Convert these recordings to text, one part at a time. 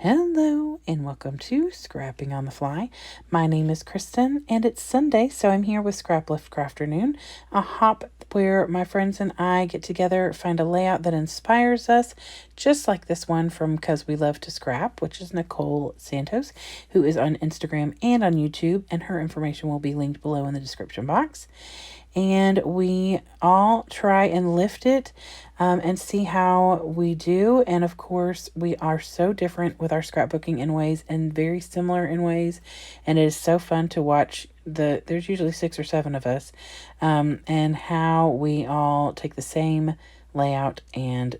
Hello and welcome to Scrapping on the Fly. My name is Kristen and it's Sunday, so I'm here with Scraplift Crafternoon, a hop where my friends and I get together, find a layout that inspires us, just like this one from Cause We Love to Scrap, which is Nicole Santos, who is on Instagram and on YouTube, and her information will be linked below in the description box. And we all try and lift it and see how we do. And of course, we are so different with our scrapbooking in ways and very similar in ways. And it is so fun to watch there's usually 6 or 7 of us, and how we all take the same layout and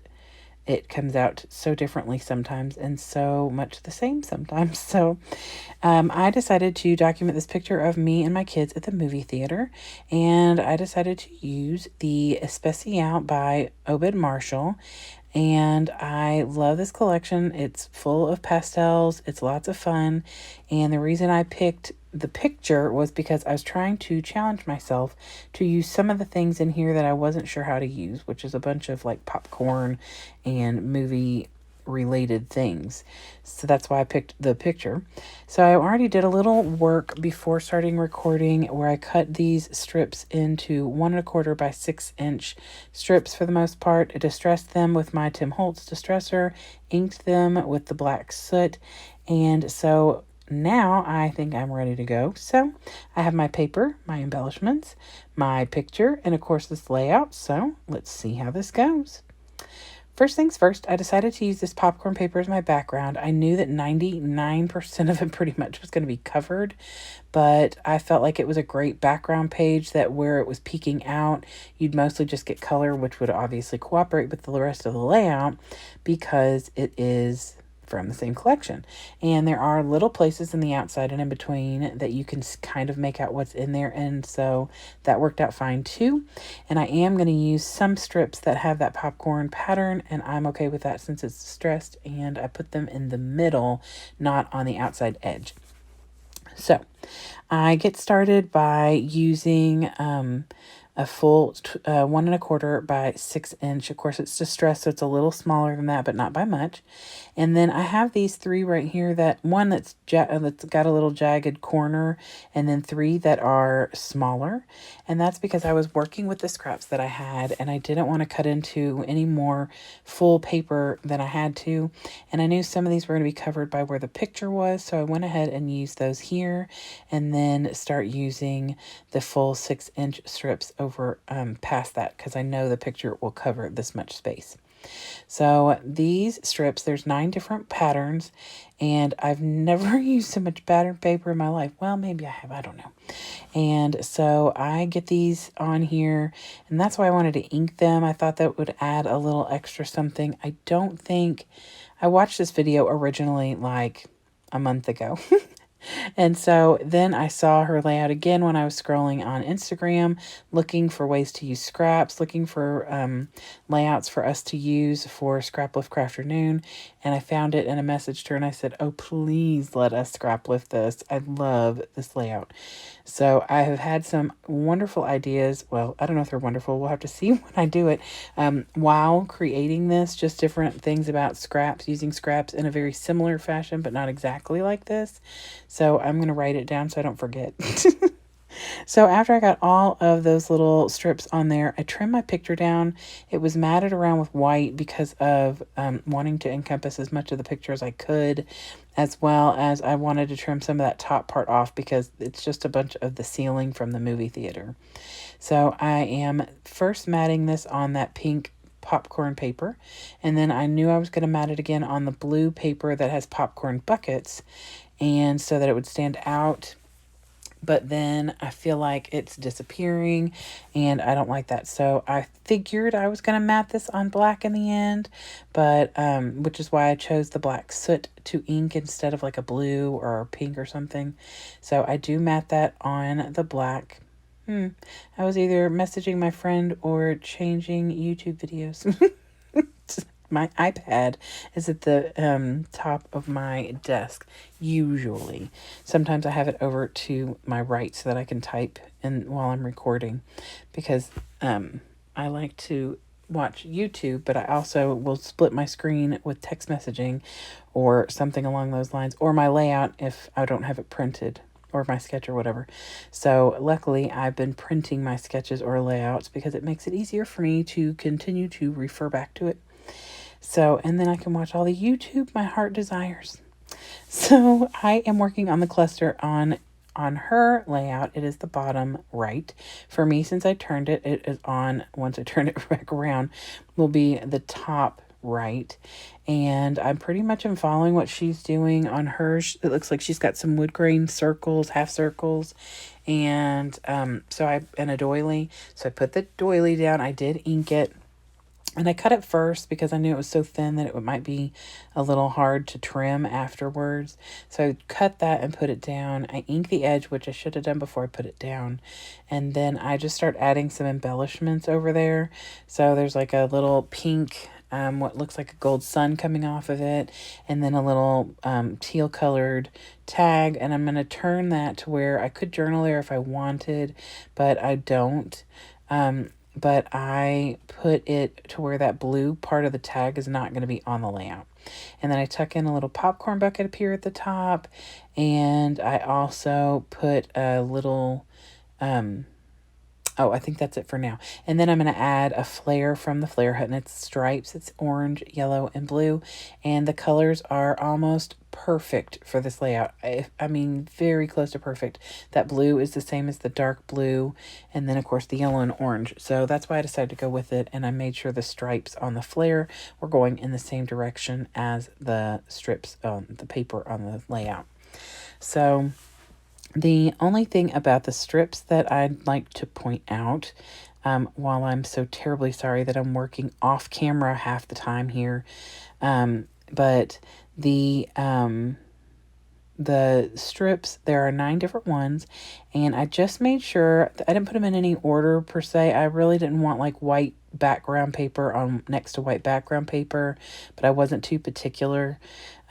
it comes out so differently sometimes and so much the same sometimes. So I decided to document this picture of me and my kids at the movie theater, and I decided to use the Especial by Obed Marshall. And I love this collection. It's full of pastels. It's lots of fun. And the reason I picked the picture was because I was trying to challenge myself to use some of the things in here that I wasn't sure how to use, which is a bunch of like popcorn and movie related things. So that's why I picked the picture. So I already did a little work before starting recording where I cut these strips into 1 1/4 by 6-inch strips for the most part. I distressed them with my Tim Holtz distressor, inked them with the black soot, and so now I think I'm ready to go. So I have my paper, my embellishments, my picture, and of course this layout. So let's see how this goes. First things first, I decided to use this popcorn paper as my background. I knew that 99% of it pretty much was going to be covered, but I felt like it was a great background page that where it was peeking out, you'd mostly just get color, which would obviously cooperate with the rest of the layout because it is from the same collection. And there are little places in the outside and in between that you can kind of make out what's in there, and so that worked out fine too. And I am going to use some strips that have that popcorn pattern, and I'm okay with that since it's distressed, and I put them in the middle, not on the outside edge. So I get started by using a full 1 1/4 by 6-inch. Of course, it's distressed, so it's a little smaller than that, but not by much. And then I have these 3 right here, that one that's got a little jagged corner, and then 3 that are smaller. And that's because I was working with the scraps that I had, and I didn't want to cut into any more full paper than I had to. And I knew some of these were going to be covered by where the picture was, so I went ahead and used those here, and then start using the full 6-inch strips over past that, because I know the picture will cover this much space. So these strips, there's 9 different patterns, and I've never used so much pattern paper in my life. Well, maybe I have, I don't know. And so I get these on here, and that's why I wanted to ink them. I thought that would add a little extra something. I don't think, I watched this video originally like a month ago. And so then I saw her layout again when I was scrolling on Instagram, looking for ways to use scraps, looking for layouts for us to use for Scraplift Crafternoon. And I found it and I messaged her and I said, oh, please let us scraplift this. I love this layout. So I have had some wonderful ideas. Well, I don't know if they're wonderful. We'll have to see when I do it. While creating this, just different things about scraps, using scraps in a very similar fashion, but not exactly like this. So I'm going to write it down so I don't forget. So after I got all of those little strips on there, I trimmed my picture down. It was matted around with white because of wanting to encompass as much of the picture as I could, as well as I wanted to trim some of that top part off because it's just a bunch of the ceiling from the movie theater. So I am first matting this on that pink popcorn paper, and then I knew I was going to mat it again on the blue paper that has popcorn buckets, and so that it would stand out. But then I feel like it's disappearing and I don't like that. So I figured I was going to mat this on black in the end, but which is why I chose the black soot to ink instead of like a blue or a pink or something. So I do mat that on the black. I was either messaging my friend or changing YouTube videos. My iPad is at the top of my desk, usually. Sometimes I have it over to my right so that I can type in while I'm recording, because I like to watch YouTube, but I also will split my screen with text messaging or something along those lines, or my layout if I don't have it printed, or my sketch or whatever. So luckily I've been printing my sketches or layouts because it makes it easier for me to continue to refer back to it. So, and then I can watch all the YouTube my heart desires. So I am working on the cluster on her layout. It is the bottom right. For me, since I turned it, it is on, once I turn it back around, will be the top right. And I'm pretty much am following what she's doing on hers. It looks like she's got some wood grain circles, half circles, and and a doily. So I put the doily down. I did ink it. And I cut it first because I knew it was so thin that it might be a little hard to trim afterwards. So I cut that and put it down. I inked the edge, which I should have done before I put it down. And then I just start adding some embellishments over there. So there's like a little pink, what looks like a gold sun coming off of it. And then a little teal colored tag. And I'm going to turn that to where I could journal there if I wanted, but I don't. But I put it to where that blue part of the tag is not going to be on the layout. And then I tuck in a little popcorn bucket up here at the top. And I also put a little, I think that's it for now. And then I'm going to add a flare from the Flare Hut, and it's stripes. It's orange, yellow, and blue. And the colors are almost perfect for this layout. I mean, very close to perfect. That blue is the same as the dark blue, and then, of course, the yellow and orange. So that's why I decided to go with it, and I made sure the stripes on the flare were going in the same direction as the strips on the paper on the layout. So the only thing about the strips that I'd like to point out, while I'm so terribly sorry that I'm working off camera half the time here, but the strips, there are 9 different ones, and I just made sure I didn't put them in any order per se. I really didn't want like white background paper on next to white background paper, but I wasn't too particular.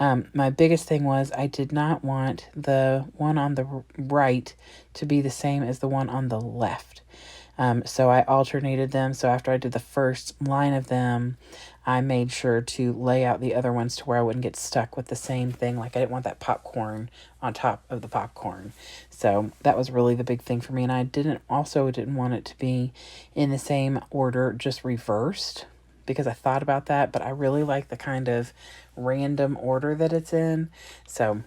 My biggest thing was I did not want the one on the right to be the same as the one on the left. So I alternated them. So after I did the first line of them, I made sure to lay out the other ones to where I wouldn't get stuck with the same thing. Like I didn't want that popcorn on top of the popcorn. So that was really the big thing for me. And I didn't want it to be in the same order, just reversed, because I thought about that, but I really like the kind of random order that it's in. So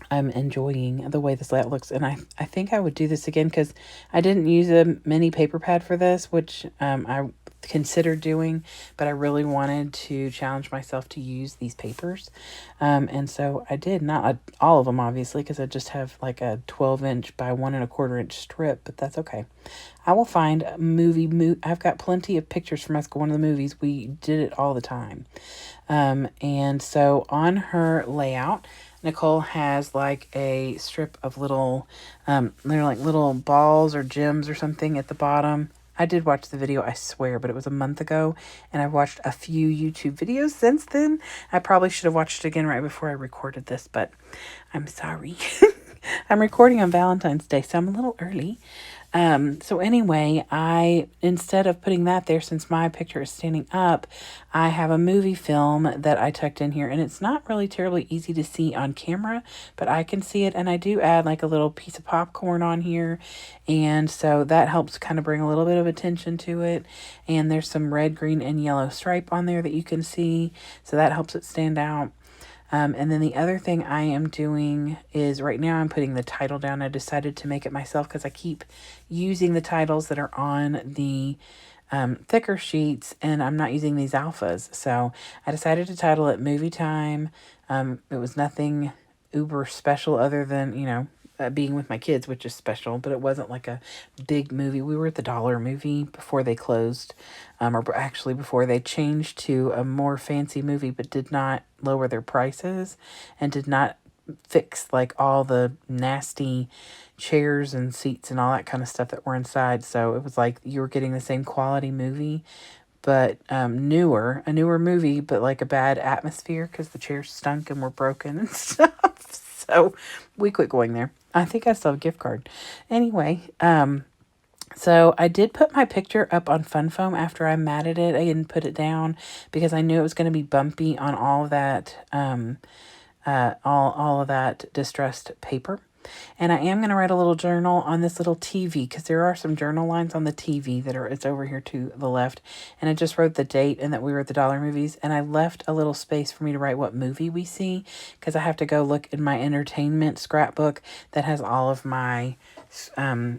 I'm enjoying the way this layout looks, and I think I would do this again because I didn't use a mini paper pad for this, which I considered doing, but I really wanted to challenge myself to use these papers. And so I did, not all of them obviously, because I just have like a 12-inch by 1 1/4 inch strip, but that's okay. I will find a movie. I've got plenty of pictures from us going to the movies. We did it all the time. And so on her layout, Nicole has like a strip of little, they're like little balls or gems or something at the bottom. I did watch the video, I swear, but it was a month ago, and I've watched a few YouTube videos since then. I probably should have watched it again right before I recorded this, but I'm sorry. I'm recording on Valentine's Day, so I'm a little early. So anyway, instead of putting that there, since my picture is standing up, I have a movie film that I tucked in here, and it's not really terribly easy to see on camera, but I can see it, and I do add like a little piece of popcorn on here, and so that helps kind of bring a little bit of attention to it, and there's some red, green, and yellow stripe on there that you can see, so that helps it stand out. And then the other thing I am doing is right now I'm putting the title down. I decided to make it myself because I keep using the titles that are on the thicker sheets, and I'm not using these alphas. So I decided to title it Movie Time. It was nothing uber special other than, being with my kids, which is special, but it wasn't like a big movie. We were at the Dollar Movie before they closed, or actually before they changed to a more fancy movie, but did not lower their prices and did not fix like all the nasty chairs and seats and all that kind of stuff that were inside. So it was like you were getting the same quality movie, but a newer movie, but like a bad atmosphere because the chairs stunk and were broken and stuff. So we quit going there. I think I still have a gift card. Anyway, So I did put my picture up on Fun Foam after I matted it. I didn't put it down because I knew it was going to be bumpy on all of that, all of that distressed paper. And I am going to write a little journal on this little TV because there are some journal lines on the TV that are, it's over here to the left. And I just wrote the date and that we were at the Dollar Movies. And I left a little space for me to write what movie we see because I have to go look in my entertainment scrapbook that has all of my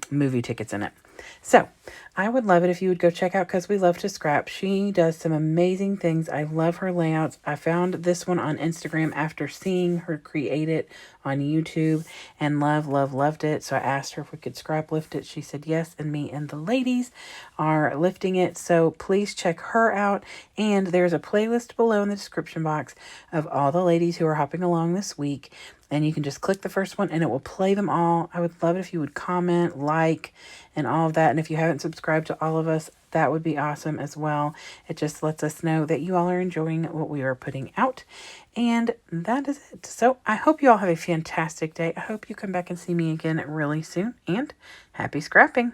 movie tickets in it. So I would love it if you would go check out Because We Love to Scrap. She does some amazing things. I love her layouts. I found this one on Instagram after seeing her create it on YouTube and loved it. So I asked her if we could scrap lift it. She said yes, and me and the ladies are lifting it. So please check her out. And there's a playlist below in the description box of all the ladies who are hopping along this week. And you can just click the first one and it will play them all. I would love it if you would comment, like, and all of that. And if you haven't subscribed to all of us, that would be awesome as well. It just lets us know that you all are enjoying what we are putting out. And that is it. So I hope you all have a fantastic day. I hope you come back and see me again really soon. And happy scrapping.